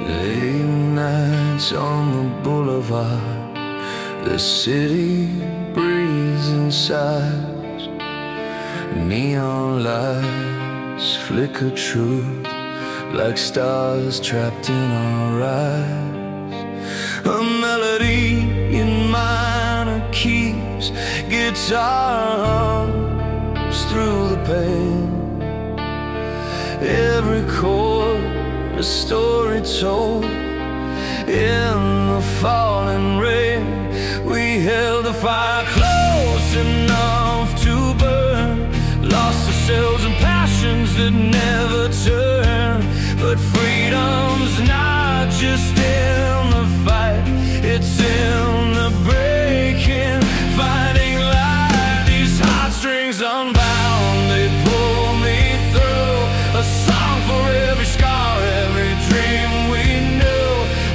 Late nights on the boulevard, the city breathes and sighs. Neon lights flicker truth like stars trapped in our eyes. A melody in minor keys, guitar hums through the pain. Every chord a story told. In the falling rain, we held the fire close enough to burn. Lost ourselves in passions that never turn. But freedom's not just in the fight, it's in the breaking. Finding light, these heartstrings unbound, they pull me through. A song for every scar, every dream we knew.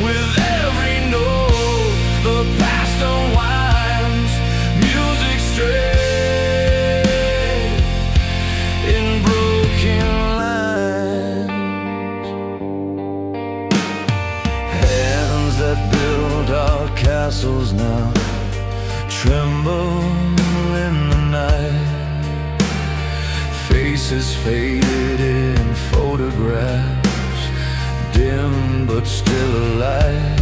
With every note, the past unwinds. Music straight in broken lines. Hands that build our castles now tremble in the night. Faces faded in photographs, dim but still alive.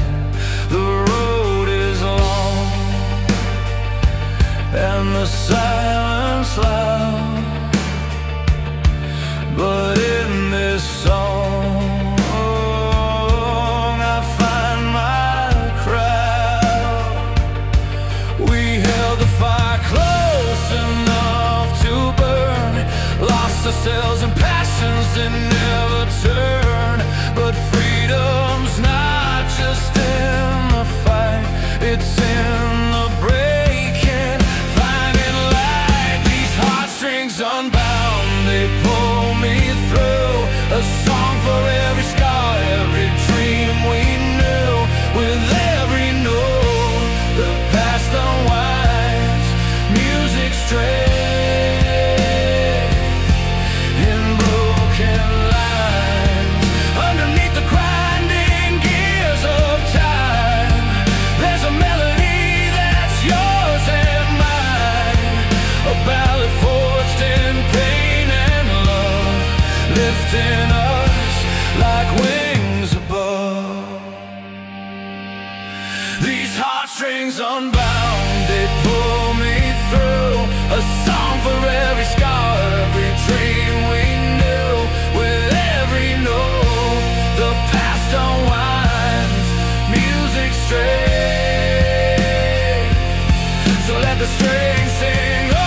The road is long and the silence loud, but in this song I find my crowd. We held the fire close enough to burn. Lost ourselves in passions that never turn. But freedom's not just in the fight, it's in the breaking. Finding light, these heartstrings unbound, they pull me through. A song for every scar, every dream we knew. With every note, the past unwinds. Music straight lifting us like wings above. These heartstrings unbound, they pull me through. A song for every scar, every dream we knew. With every note, the past unwinds. Music straight, so let the strings sing on.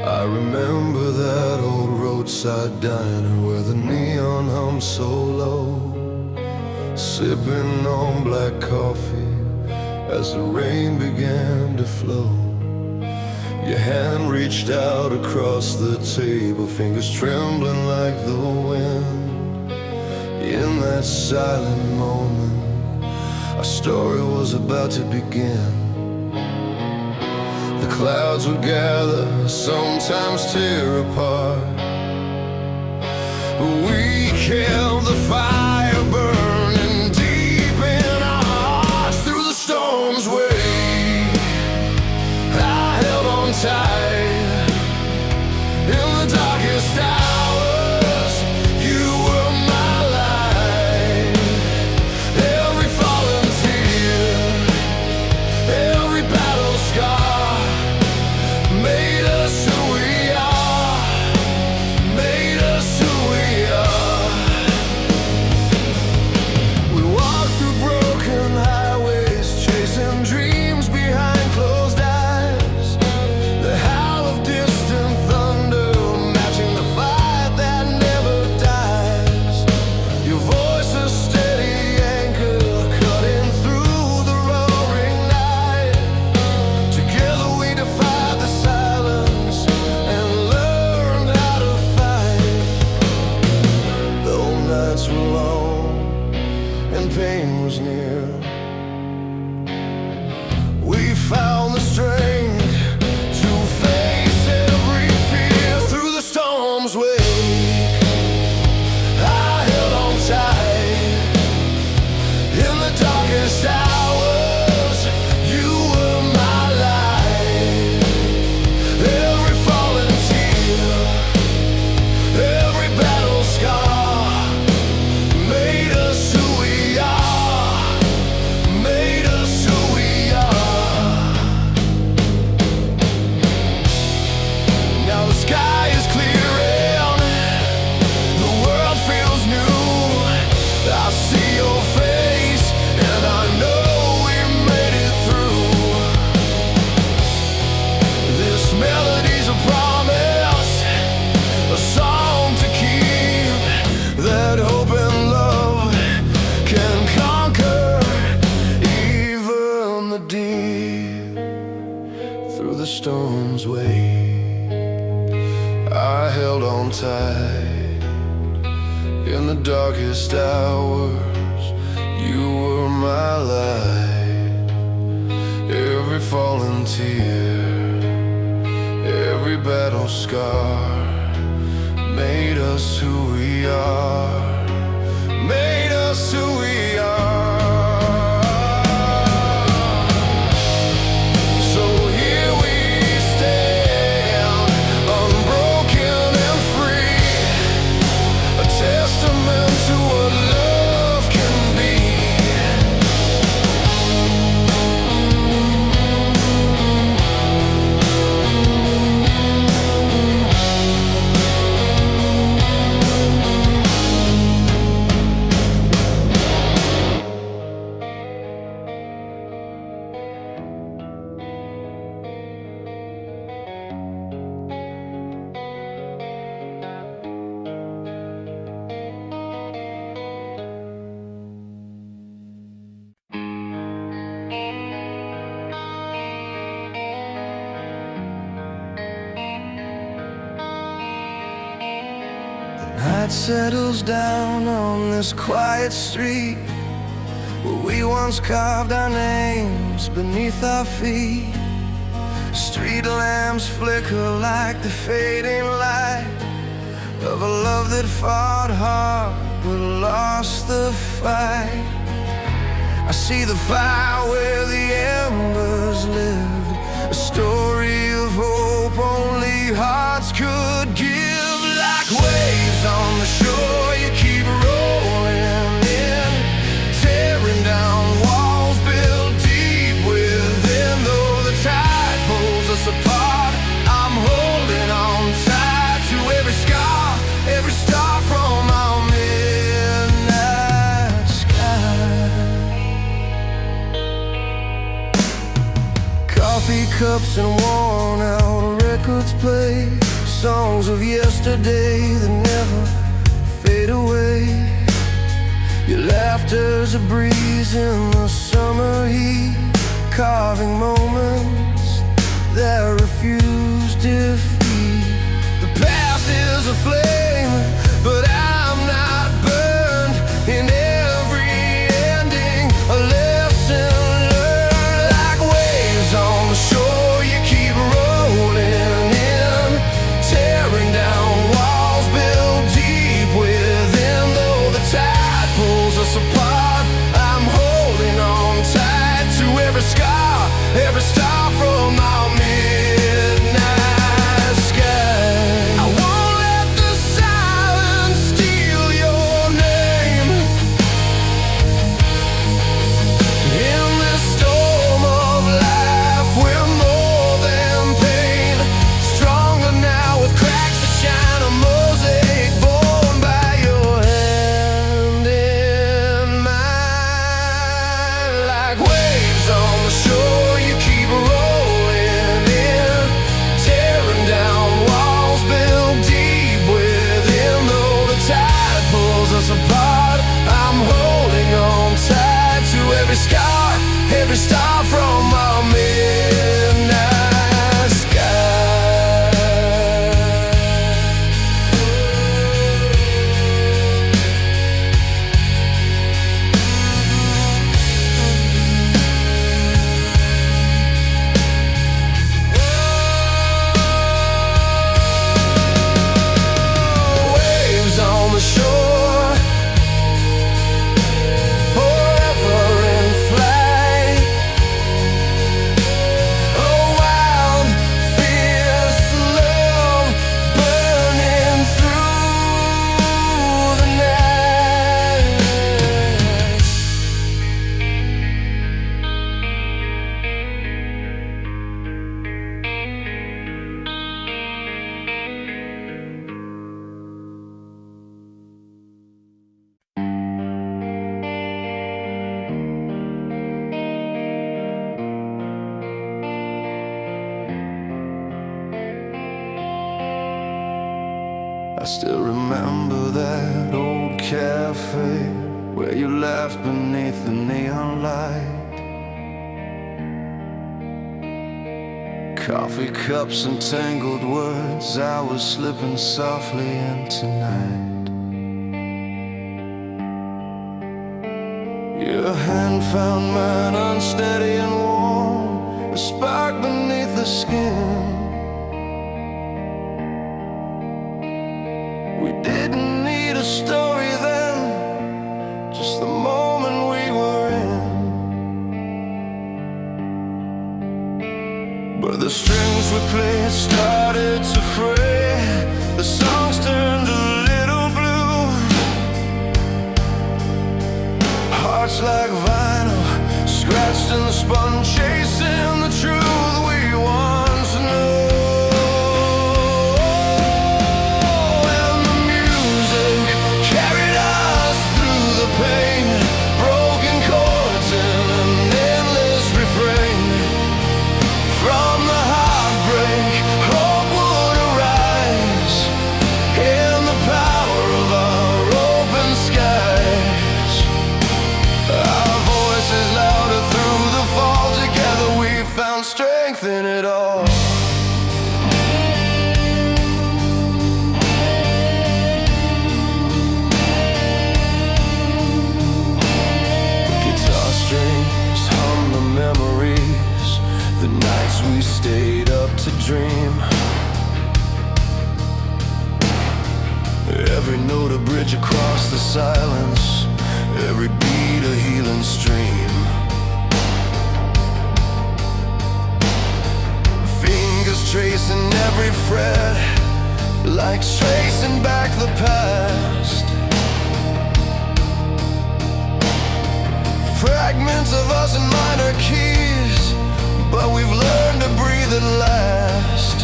I remember that old roadside diner where the neon hummed so low, sipping on black coffee as the rain began to flow. Your hand reached out across the table, fingers trembling like the wind. In that silent moment, our story was about to begin. The clouds would gather, sometimes tear apart, but we kept the fire burning deep in our hearts. Through the storm's way, I held on tight. In the darkest hours, you were my light. Every fallen tear, every battle scar made us who we are, made us who we are. night. In the darkest hours, you were my light. Every fallen tear, every battle scar made us who we are, made us who we are. So here we stand, unbroken and free, a testament to what love can be. Night settles down on this quiet street where we once carved our names beneath our feet. Street lamps flicker like the fading light of a love that fought hard but lost the fight. I see the fire where the embers lived, a story of hope only hearts could give. Like waves on the shore, you keep rolling in, tearing down walls built deep within. Though the tide pulls us apart, I'm holding on tight to every scar, every star from our midnight sky. Coffee cups and worn out records play songs of yesterday that never fade away. Your laughter's a breeze in the summer heat, carving moments that refuse defeat. The past is a flame, but I'm not burned. In every ending, a lesson learned. Like waves on the shore, you keep rolling in, tearing down walls built deep within. Though the tide pulls us apart, I'm holding on tight to every scar, every star from our midnight sky. I won't let the silence steal your name. In this storm of life, we're more than pain, stronger now with cracks that shine, a mosaic born by your hand in mine. Like waves on the shore, you keep rolling in, tearing down walls built deep within. Though the tide pulls us apart, I'm holding on tight to every scar, every star from our midnight sky. Waves on the shore, forever in flight. A wild, fierce love burning through the night. I still remember that old cafe where you laughed beneath the neon light. Coffee cups and tangled words, I was slipping softly into night. Your hand found mine unsteady and warm, a spark beneath the skin. We didn't need a story then, just the moment we were in. But the strings we played started to fray, the songs turned a little blue. Hearts like vinyl, scratched and spun, chasing the truth we once knew. And the music carried us through the pain, broken chords in an endless refrain. From the heartbreak, hope would arise in the power of our open skies. Our voices louder through the fall, together we found strength in it all. Guitar strings hum the memories, the nights we stayed up to dream. Every note a bridge across the silence, every beat a healing stream. Fingers tracing every fret, like tracing back the past. Fragments of us in minor keys, but we've learned to breathe at last.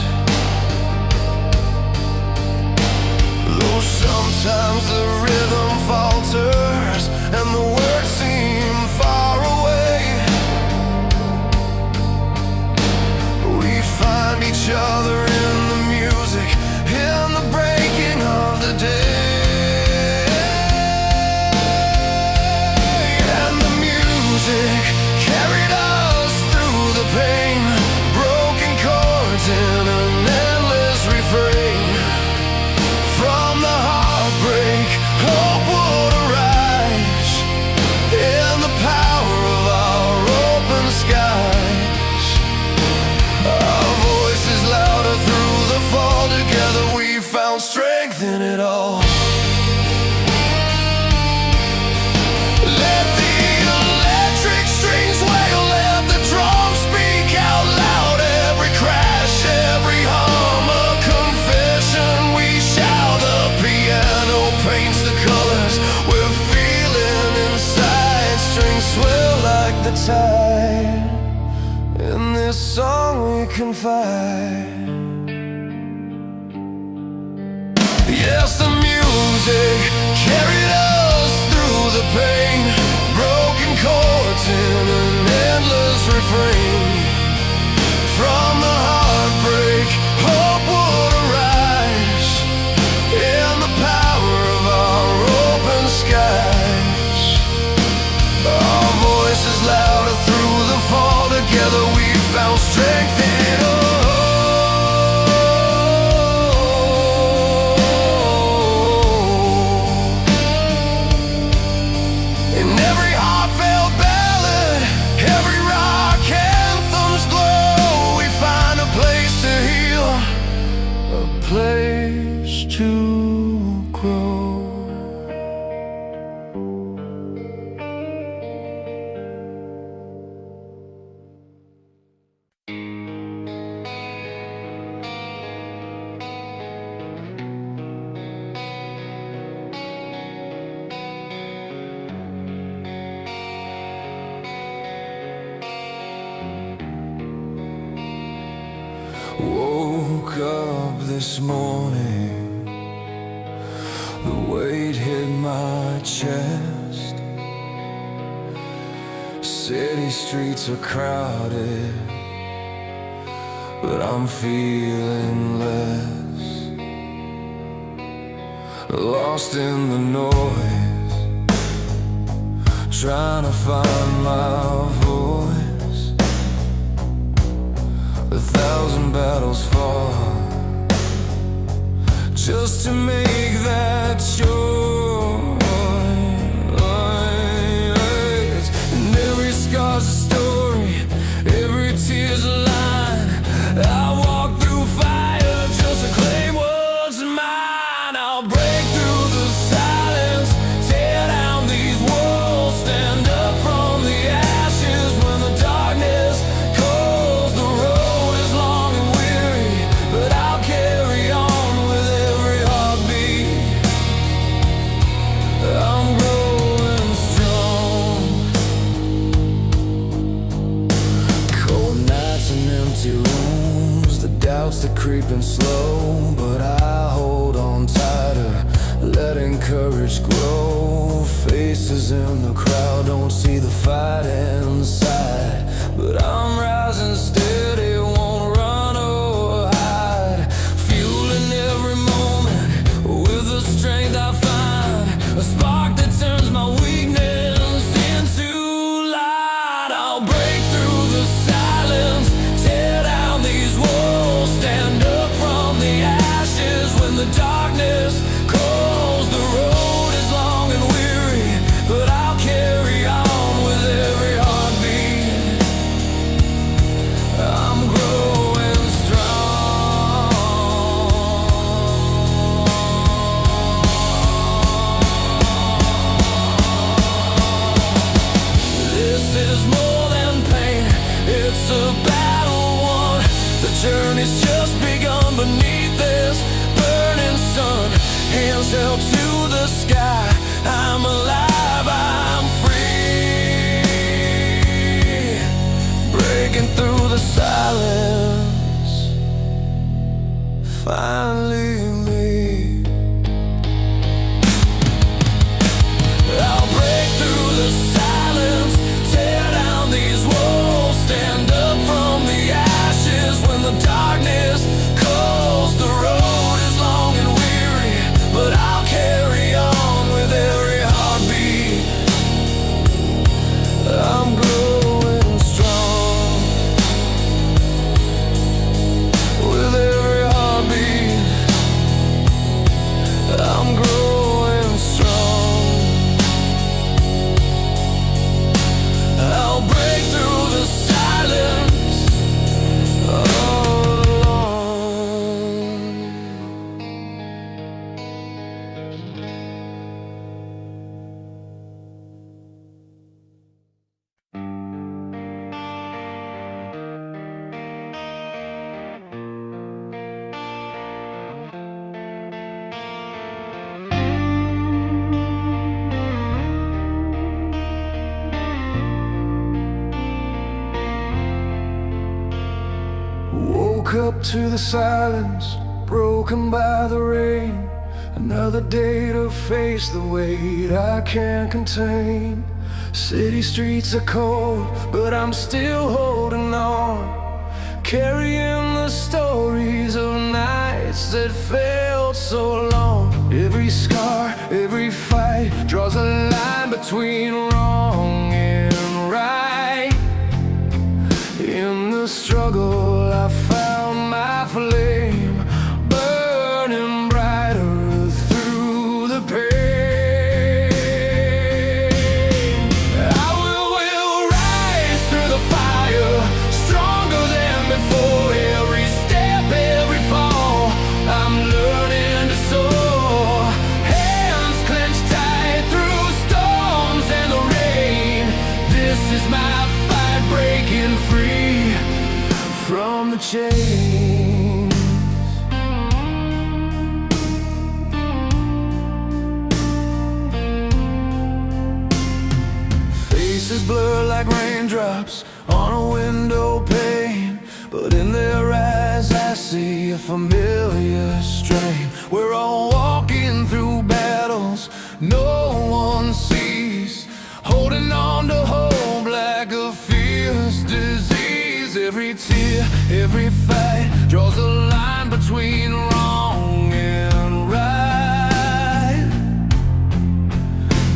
Though sometimes the rhythm falters and the words seem far away, we find each other in the music, in the breaking of the day. And the music carried us through the pain, broken chords in an endless refrain. From the heartbreak, hope would arise in the power of our open skies. Our voices louder through the fall, together we found strength in it all. Let the electric strings wail, let the drums speak out loud. Every crash, every hum, a confession we shout. The piano paints the colors we're feeling inside. Strings swell like the tide, in this song we confide. Yes, the music carried us through the pain, broken chords in an endless refrain. From the heartbreak, hope would arise in the power of our open skies. Our voices louder through the fall, together we found strength in it all. In every heartfelt ballad, every rock anthem's glow, we find a place to heal, a place to grow. Woke up this morning, the weight hit my chest. City streets are crowded, but I'm feeling less. Lost in the noise, trying to find my voice. 1,000 battles fought just to make that choice. And every scar's a story, every tear's a line. I walk through fire just to claim what's mine. I'll break through the silence, tear down these walls, stand up from the ashes when the darkness calls. The road is long and weary, but I'll carry on with every heartbeat. I'm growing strong. Cold nights and empty rooms, the doubts that creeping slow, but I hold on tighter, letting courage grow. Faces in the crowd don't see the fight inside, but I'm rising steady, won't run or hide. Fueling every moment with the strength I find, a spark that turns my weakness into light. I'll break through the silence, tear down these walls, stand up from the ashes when the darkness calls. The road is long and weary, but I'll carry on with every heartbeat. I'm growing strong. This is more than pain, it's a battle won. The journey's just begun beneath this burning sun. Hands held to the sky, I'm alive, I'm free. Breaking through the silence, finally me. I'll break through the silence, tear down these walls, stand up from the ashes when the darkness calls. The road is long and weary, but I'll carry on with every heartbeat. I'm growing strong with every heartbeat. I'm growing strong. I'll break through the silence all alone. Woke up to the silence, broken by the rain. Another day to face the weight I can't contain. City streets are cold, but I'm still holding on, carrying the stories of nights that felt so long. Every scar, every fight draws a line between wrong and right. In the struggle I found my flame, burning brighter through the pain. I will rise through the fire, stronger than before. Every step, every fall, I'm learning to soar. Hands clenched tight through storms and the rain. This is my fight, breaking free from the chains. Faces blur like raindrops on a window pane, but in their eyes I see a familiar strain. We're all walking through battles no one sees, holding on to hope like a fierce disease. Every tear, every fight draws a line between wrong and right.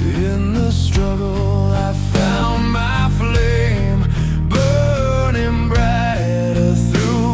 In the struggle I found my flame, burning brighter through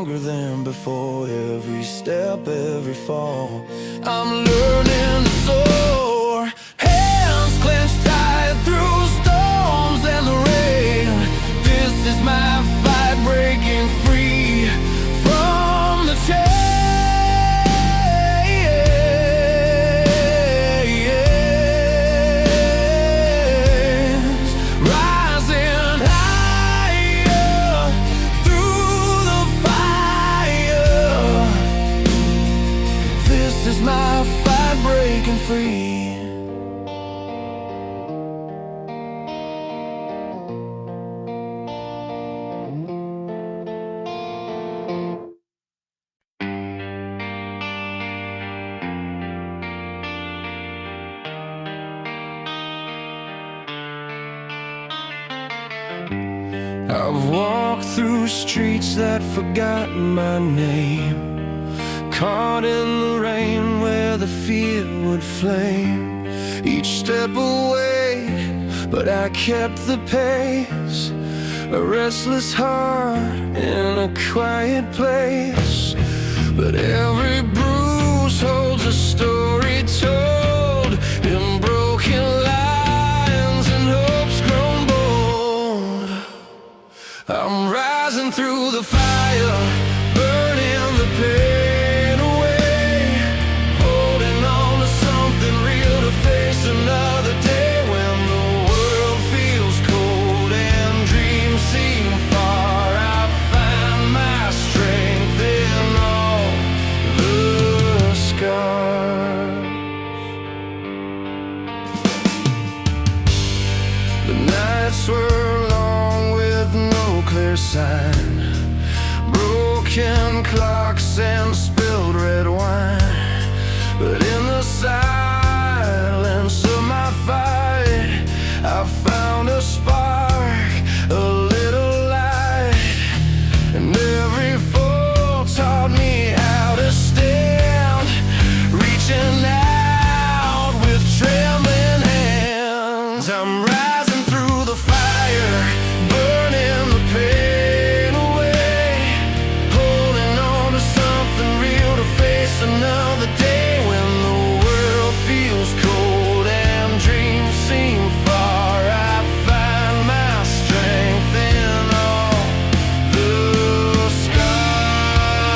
stronger than before. Every step, every fall, I'm learning to soar. Hands clenched tight through storms and the rain. This is my fight, breaking free from the chains. Rising higher through the fire. This is my fight, breaking free. I've walked through streets that forgot my name, caught in the rain where the fear would flame. Each step away, but I kept the pace. A restless heart in a quiet place. But every bruise holds a story told in broken lines and hopes grown bold. I'm rising through the fire, burning the pain away, holding on to something real to face another day. When the world feels cold and dreams seem far, I find my strength in all the scars. The nights were long with no clear sign, broken clocks and spilled red wine. But in the silence of my fight, I found a spark, a little light. And every fall taught me how to stand, reaching out with trembling hands. I'm rising through the fire, burning the pain away, holding on to something real to face another day. When the world feels cold and dreams seem far, I find my strength in all the scars.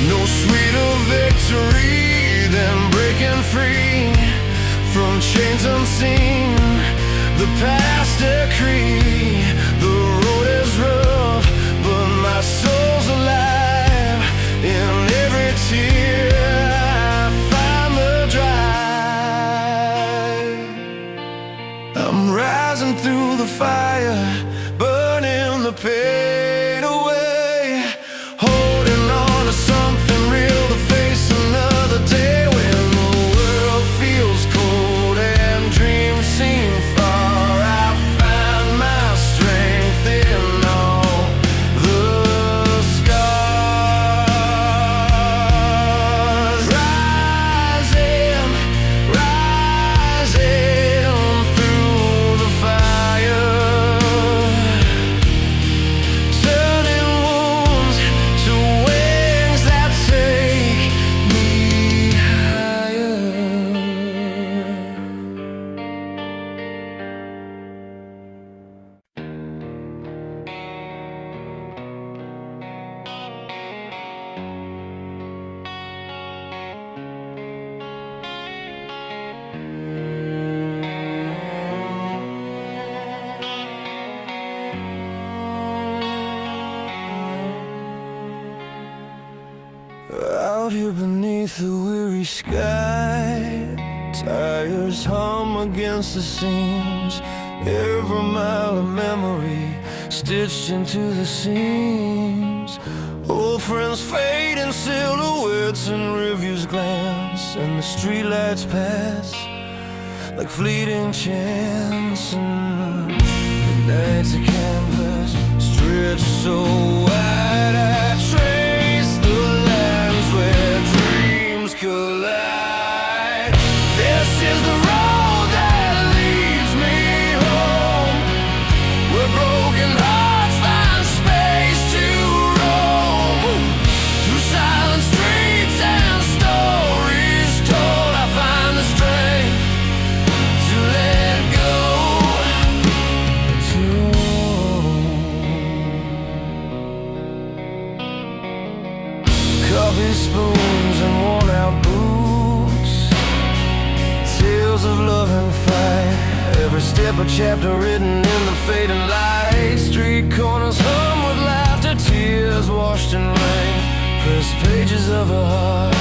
No sweeter victory than breaking free from chains unseen. The past decree, the road is rough, but my soul's alive. In every tear I find the drive. I'm rising through the fire, burning the pain away, holding on to something real to face another day. When the world feels cold and dreams seem far, I find my strength in all the scars. Rising, rising through the fire, turning wounds to wings that take me higher. Out here beneath the weary sky, tires hum against the seams. Every mile of memory stitched into the seams. Old friends fade in silhouettes and reviews glance, and the streetlights pass like fleeting chance. And the nights a canvas stretched so wide, I trace the lines where dreams collide. This is the road every step a chapter written in the fading light. Street corners hum with laughter, tears washed in rain. Pressed pages of a heart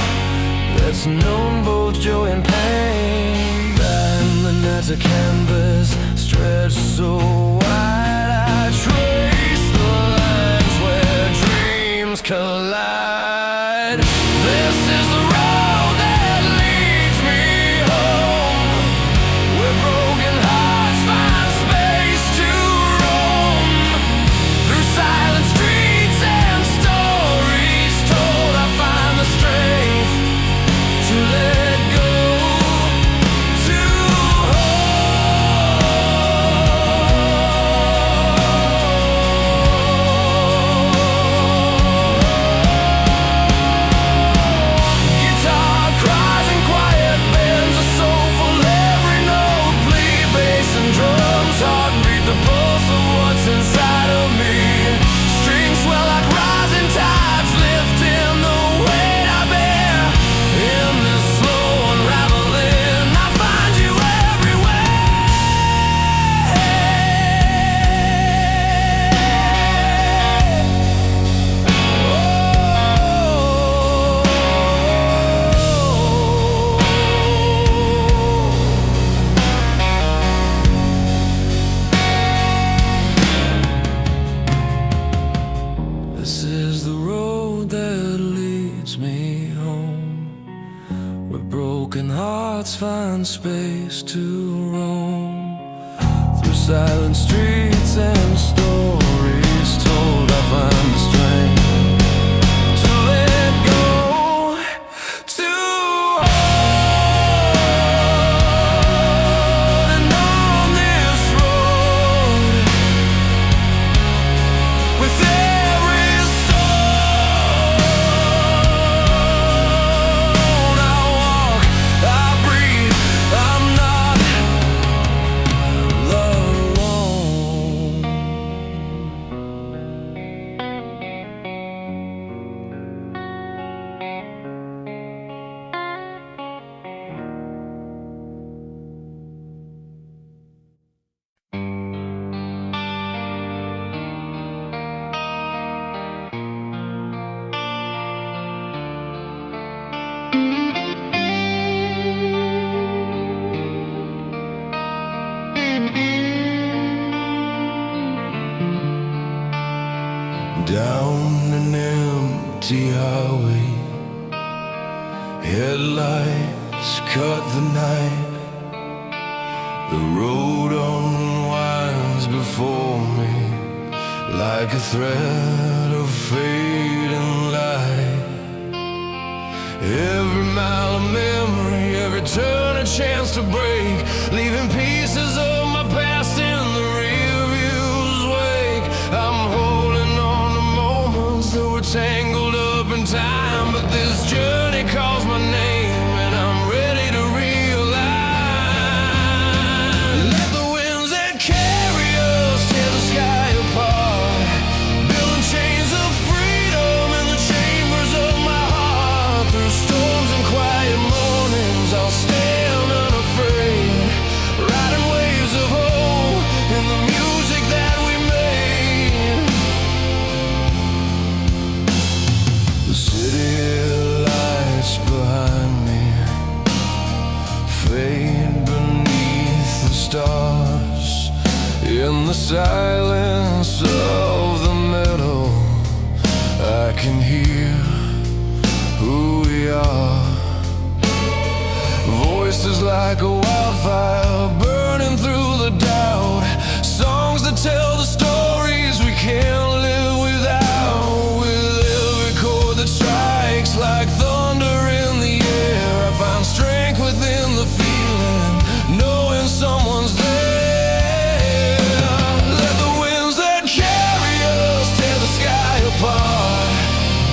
that's known both joy and pain. And the night's a canvas stretched so wide, I trace the lines where dreams collide. This is the road that leads me home, where broken hearts find space to roam. Through silent streets and stories told, I find the strength to let go, to guitar cries and quiet bends, a soulful every note, plea, bass and drums, heartbeat, the pulse of what's inside of me. Strings swell like rising tides, lifting the weight I bear. In this slow unraveling, I find you everywhere. This is the road that leads me home, where broken hearts find space to roam. Through silent streets and stories told, I find the strength to let go, to hold. And on this road, with every stone I walk, I breathe, I'm not alone. Down an empty highway, headlights cut the night. The road unwinds before me like a thread of fading light. Every mile of memory, every turn a chance to break, leaving pieces of my past in the rearview's wake. I'm holding on to moments that were tangled up in time, but this journey calls my name and I'm ready to realign. Let the winds that carry us tear the sky apart, building chains of freedom in the chambers of my heart. Through storms and quiet mornings, I'll stand unafraid, riding waves of hope in the music that we made. The city lights behind me fade beneath the stars. In the silence of the meadow, I can hear who we are. Voices like a wildfire burning through the doubt, songs that tell the stories we can't live without. With every chord that strikes like thunder in the air, I find strength within the feeling, knowing someone's there. Let the winds that carry us tear the sky apart,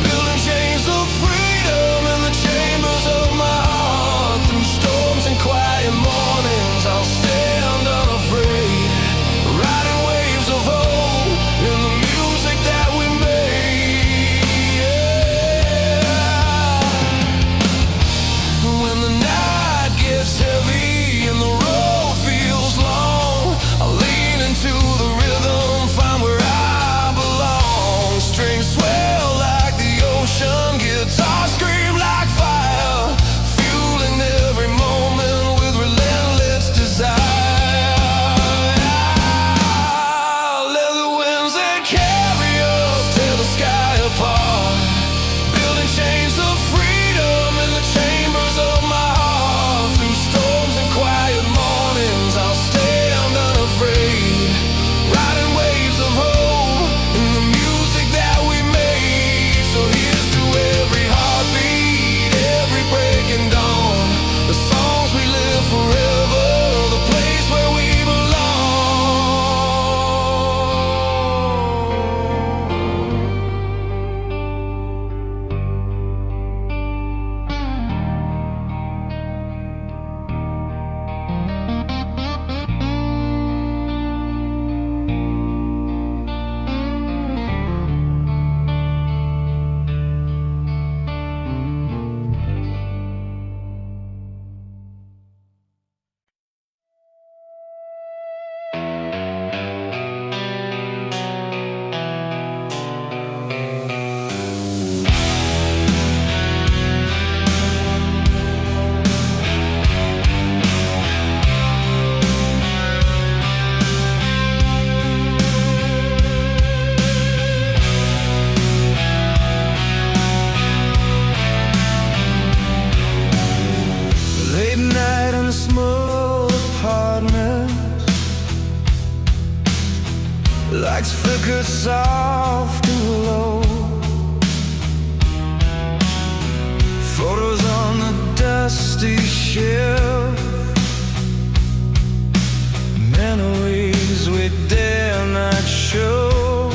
building chains of freedom in the chambers of my heart. Through storms and quiet mornings, I'll stay Lights flickered soft and low. Photos on the dusty shelf. Memories we dare not show.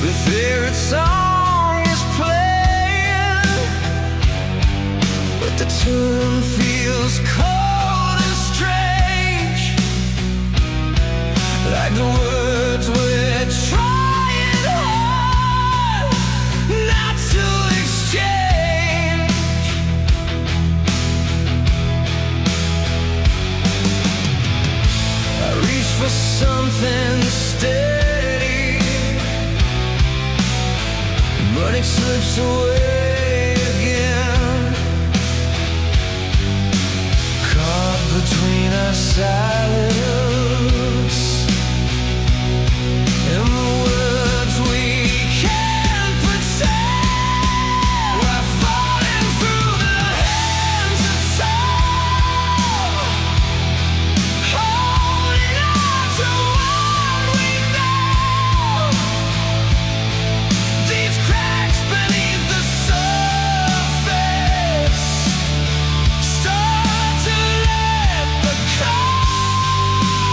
The favorite song is playing, but the tune feels cold and strange, like the words we're trying hard not to exchange. I reach for something steady, but it slips away again, caught between our silence and the words we can't pretend. We're falling through the hands of time, holding on to what we know. These cracks beneath the surface start to let the color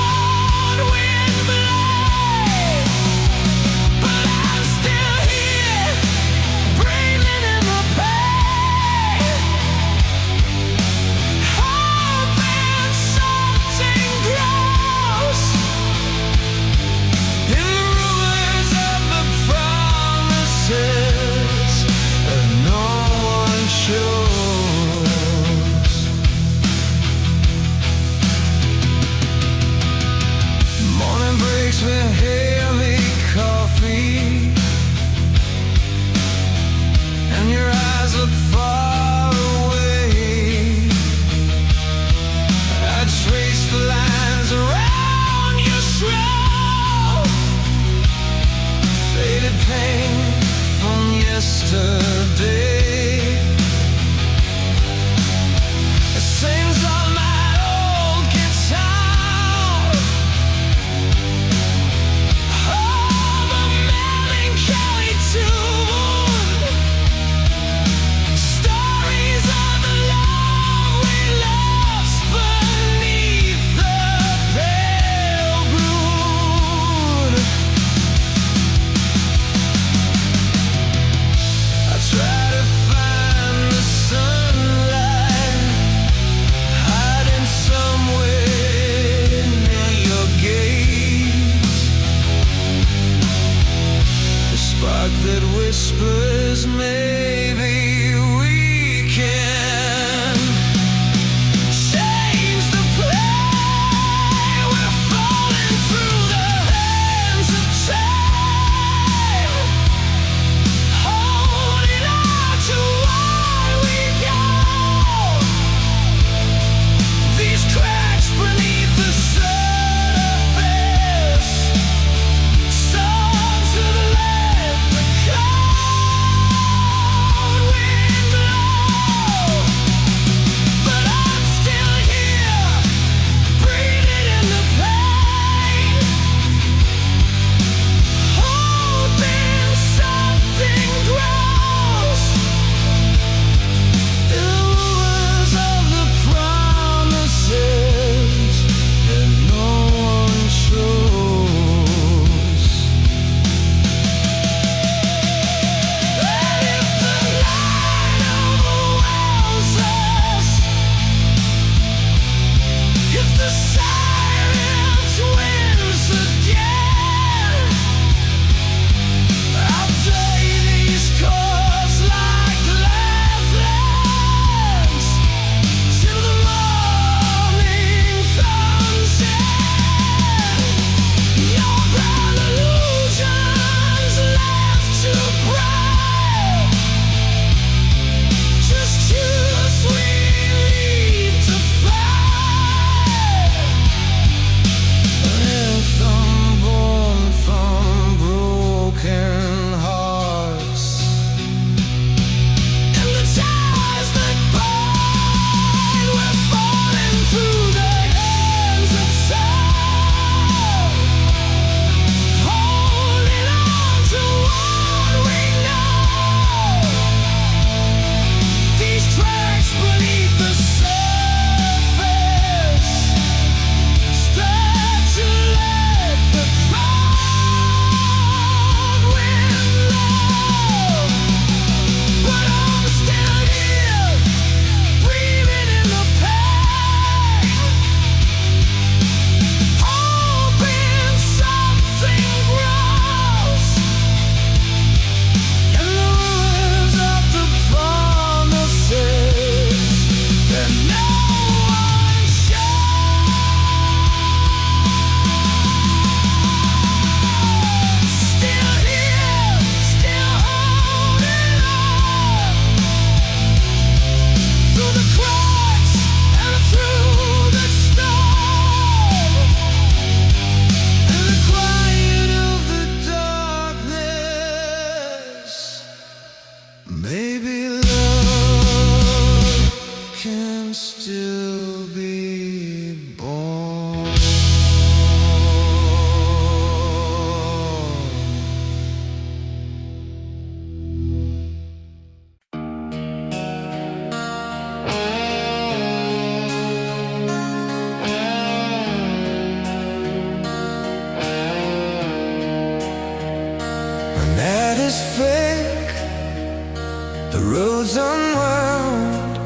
The road's unwound,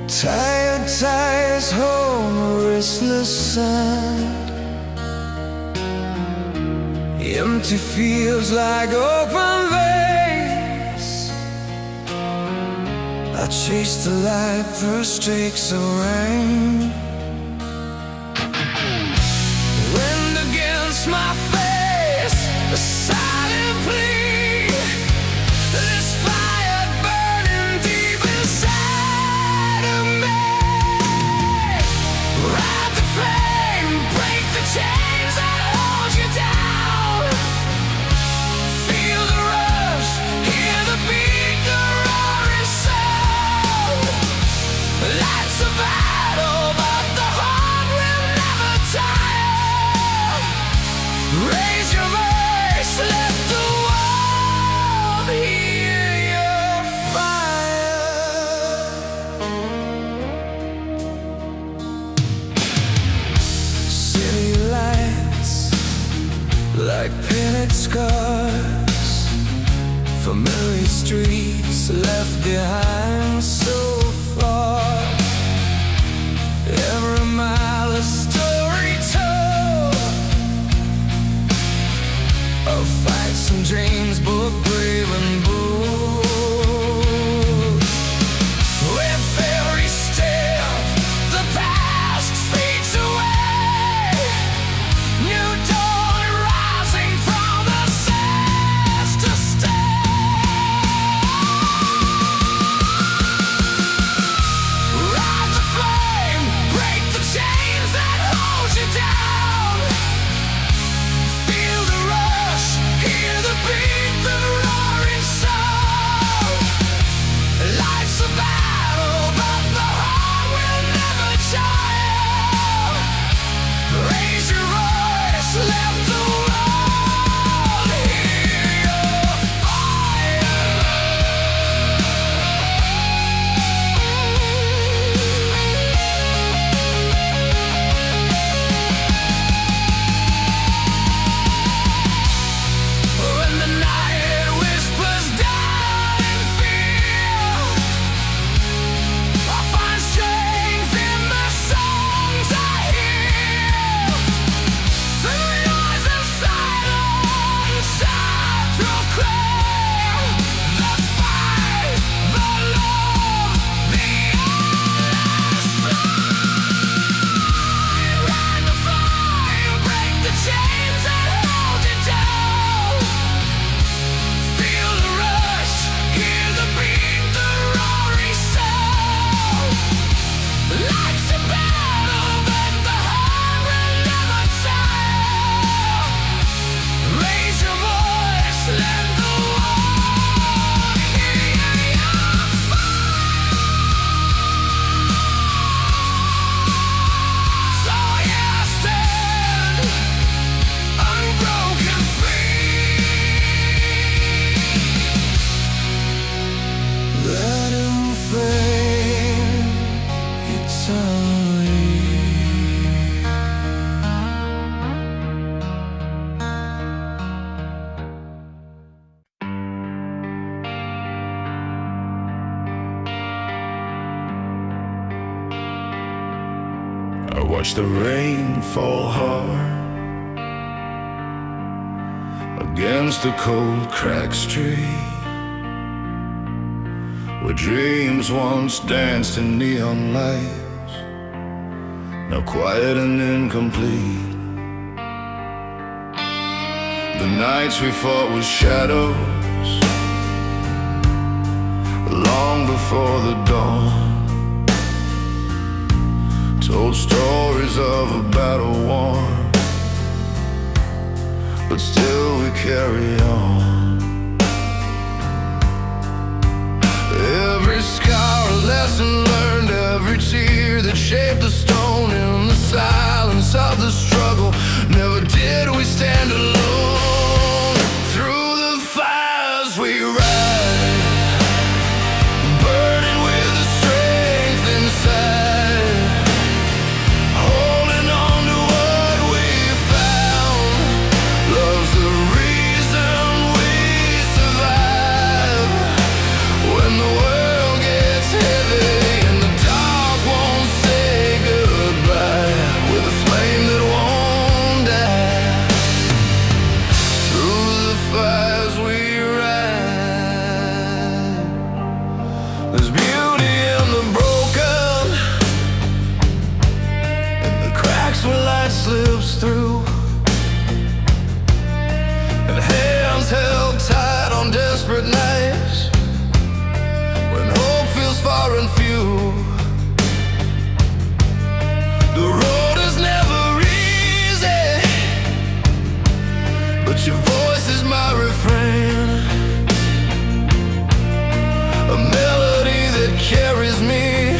tired tires home a restless sand. Empty fields like open veins. I chase the light through streaks of rain. Wind against my face, a silent plea. This fire burning deep inside of me. Ride the flame, break the chains that hold you down. Feel the rush, hear the beat, the roaring sound. Life's a battle, but the heart will never tire. Raise your voice, let the world hear your fire. City lights like painted scars, familiar streets left behind so far. Every mile a story told of fights and dreams, both brave and bold. With every step, the past fades away. New dawn rising from the sands to stay. Ride the flame, break the chains that hold you down. Feel the rush, hear the beat, the roaring sound. Life's a battle, but the heart will never tire. Raise your voice, let the world hear your fire. When the night whispers down in fear, I find strength in the songs I hear. Through noise and silence, I draw clear. The fight, the love, the endless fight. Ride the flame, break the chains that hold you down. Feel the rush, hear the beat, the roaring sound. Life's a battle, but the heart will never tire. Raise your voice, let the world hear your fire. So yeah, stand unbroken free. Let him fade eternally. I watch the rain fall hard against the cold cracked street, where dreams once danced in neon lights, now quiet and incomplete. The nights we fought with shadows, long before the dawn, told stories of a battle won, but still we carry on. Every scar a lesson learned, every tear that shaped the stone. In the silence of the struggle, never did we stand alone. Through the fires we ride, burning with the strength inside, holding on to what we found. Love's the reason we survive. There's beauty in the broken, in the cracks where light slips through, and hands held tight on desperate nights when hope feels far and few. The road is never easy, but your voice is my refrain, a melody that carries me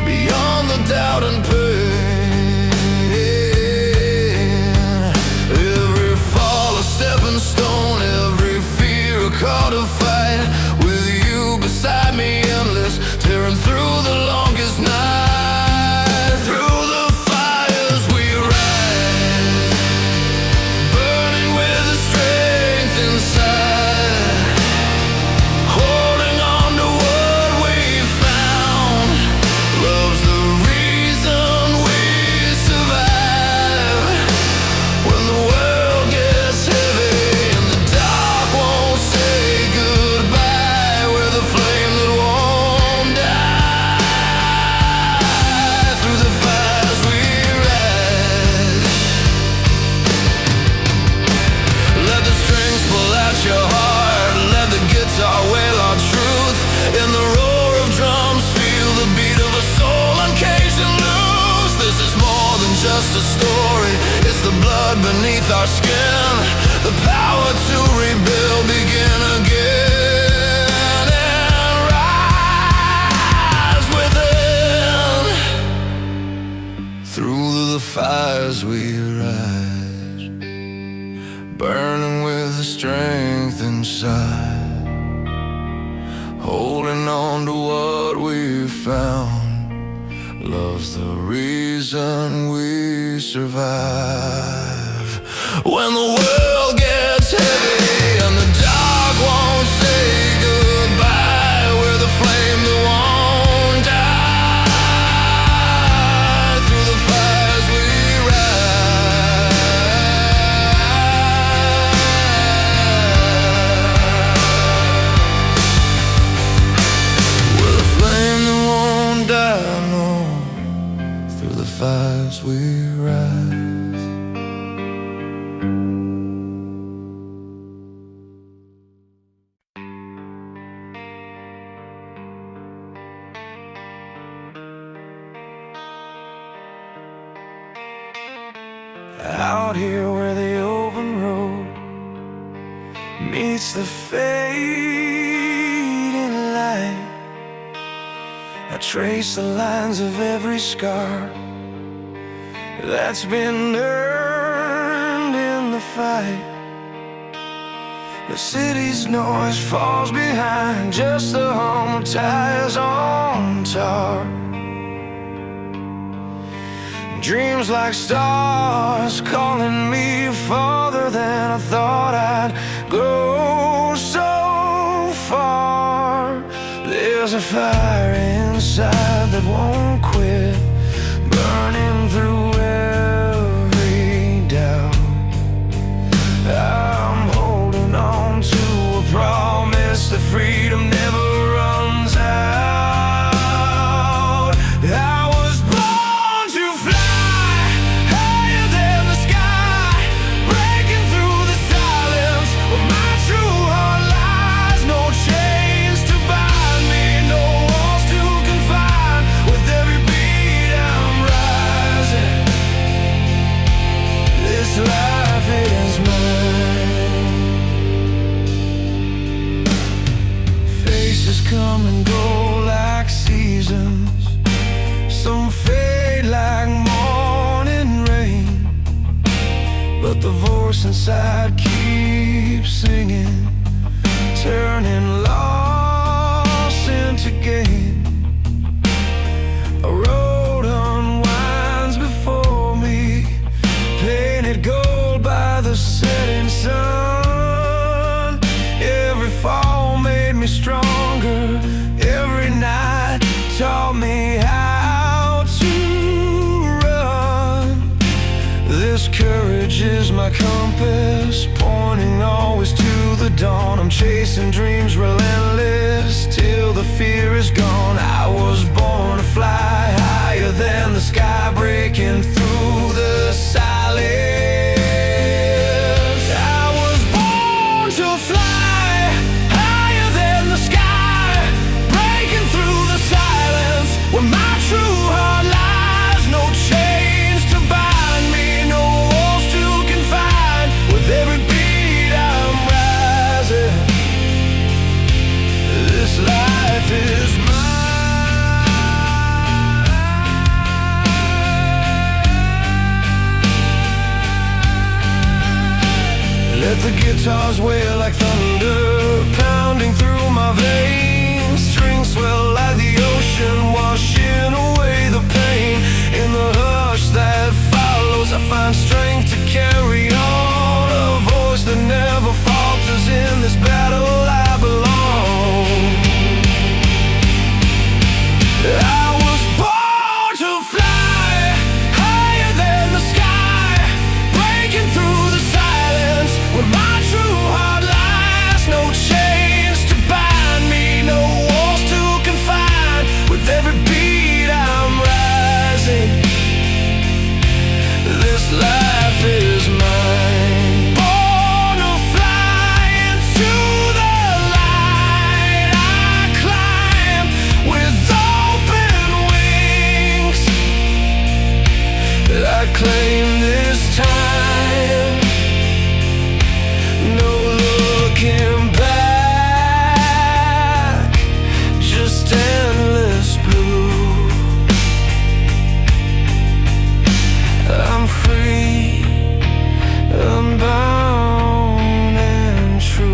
beyond the doubt and pain. Every fall a stepping stone, every fear a call to fight. With you beside me, endless, tearing through the longest night. Just a story, it's the blood beneath our skin, the power to rebuild, begin again, and rise within. Through the fires we rise, burning with the strength inside, holding on to what we found. Love's the reason we survive. When the world gets heavy and the dark won't say goodbye, we're the flame that won't die. Through the fires we rise. We're the flame that won't die, no. Through the fires we rise. Out here where the open road meets the fading light, I trace the lines of every scar that's been earned in the fight. The city's noise falls behind just the hum of tires on tar. Dreams like stars calling me farther than I thought I'd go so far. There's a fire inside that won't quit, burning through every doubt. I'm holding on to a promise that freedom never runs out. I was born to fly higher than the sky, breaking through the silence where my true heart lies. No chains to bind me, no walls to confine. With every beat I'm rising. This life is mine. Faces come and go like seasons, some fade like morning rain, but the voice inside keeps singing, turning loss into gain. A road unwinds before me, painted gold by the setting sun. Every fall made me stronger, every night taught me how to run. This courage is my compass, pointing always to the dawn. I'm chasing dreams relentless. till the fear is gone. I was born to fly higher than the sky, breaking through the silence. I was born to fly higher than the sky, breaking through the silence where my true heart lies. No chains to bind me, no walls to confine. With every beat I'm rising. This life is mine. Let the guitars wail like thunder, pounding through my veins. Strings swell like the ocean, washing away the pain. In the hush that follows, I find strength to carry on. A voice that never falters. In this battle I belong. I was born to fly higher than the sky, breaking through the silence where my true heart lies. No chains to bind me, no walls to confine. With every beat I'm rising. This life is mine. Born to fly into the light. I climb with open wings. I claim this time. No looking back, just endless blue. I'm free, unbound and true.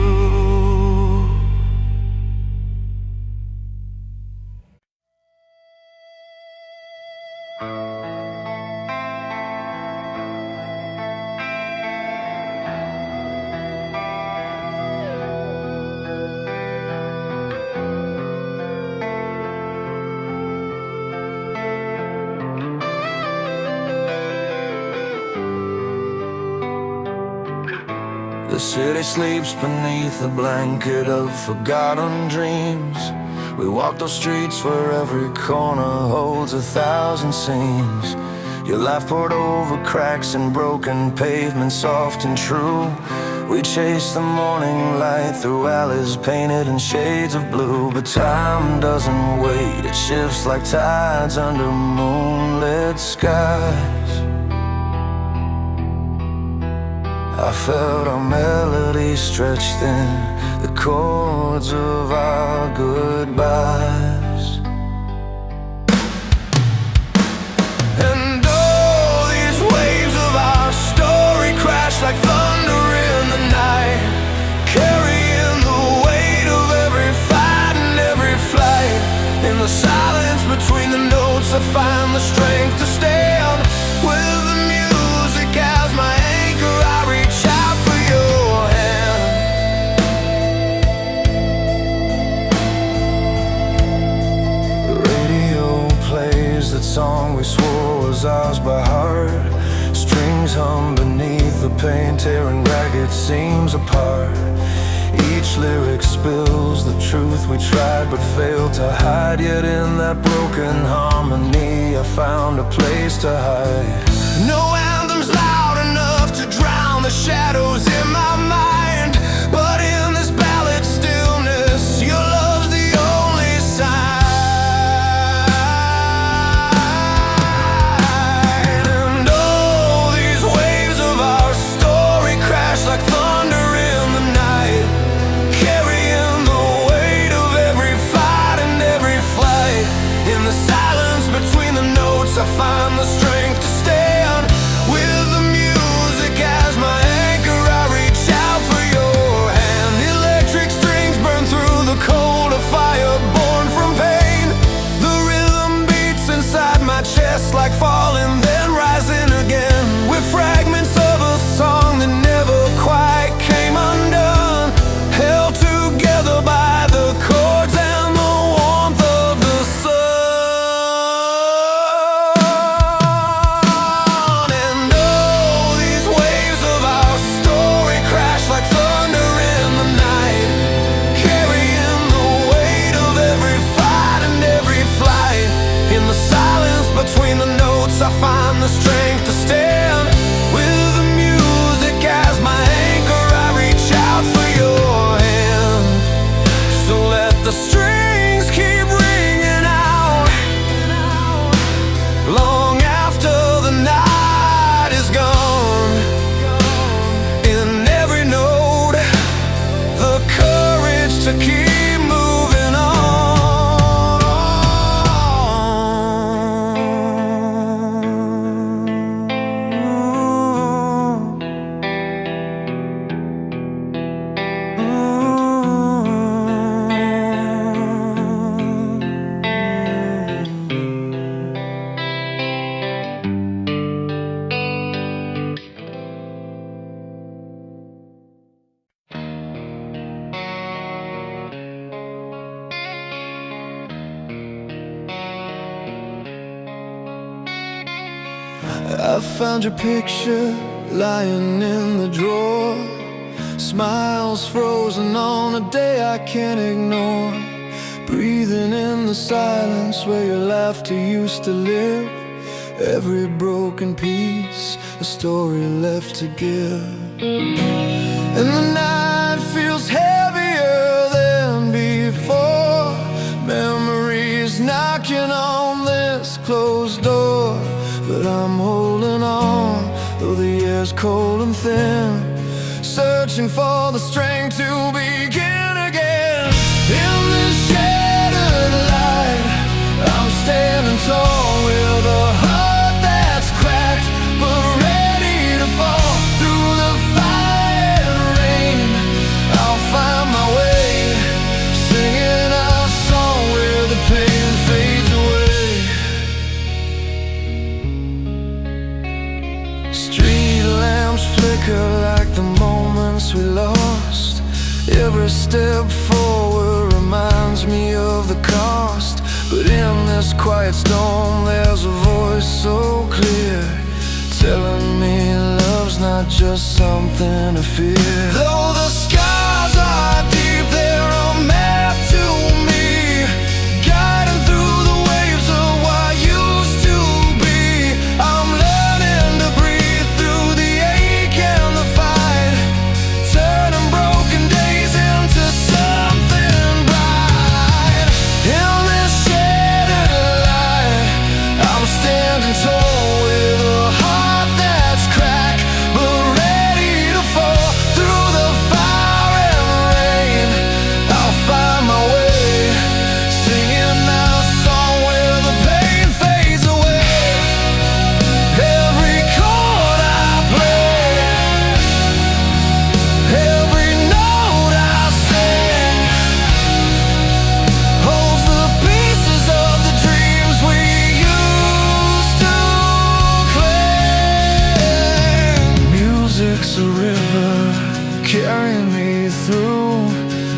The city sleeps beneath a blanket of forgotten dreams. We walk those streets where every corner holds 1,000 seams. Your life poured over cracks and broken pavement, soft and true. We chase the morning light through alleys painted in shades of blue. But time doesn't wait, it shifts like tides under moonlit skies. I felt our melody stretch thin, the chords of our goodbyes. And all these waves of our story crash like thunder in the night, carrying the weight of every fight and every flight. In the silence between the notes I find the strength to stand. With the music as my anchor I reach out for your hand. The radio plays that song we swore was ours by heart. Strings hum beneath the pain, tearing ragged seams apart. Each lyric spills the truth we tried but failed to hide. Yet in that broken harmony I found a place to hide. No anthem's loud enough to drown the shadows in my mind, but in this ballad stillness your love's the only sign. And all these waves of our story crash like thunder in the night, carrying the weight of every fight and every flight. In the silence between the notes I find the strength to stand. With the music as my anchor I reach out for to keep moving I found your picture lying in the drawer. Smiles frozen on a day I can't ignore. Breathing in the silence where your laughter used to live. Every broken piece, a story left to give. And the night feels heavier than before. Memories knocking on this closed door. But I'm holding on, though the air's cold and thin, searching for the strength to begin again. In this shattered light, I'm standing tall with a heart that's cracked, but ready to fall. Through the fire and rain, I'll find my way, singing our song where the pain fades away. Street lamps flicker like the moments we lost. Every step forward reminds me of the cost. But in this quiet storm there's a voice so clear, telling me love's not just something to fear. Though the scars are deep, they're a map to me, guiding through the waves of what used to be. I'm learning to breathe through the ache and the fight, turning broken days into something bright. In this shattered light, I'm standing tall with a heart that's cracked, but ready to fall. Through the fire and rain, I'll find my way, singing our song where the pain fades away. Every chord I play, every note I sing, holds the pieces of the dreams we used to claim. Music's a river carrying me through,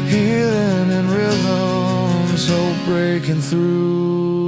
healing in rhythms, hope breaking through.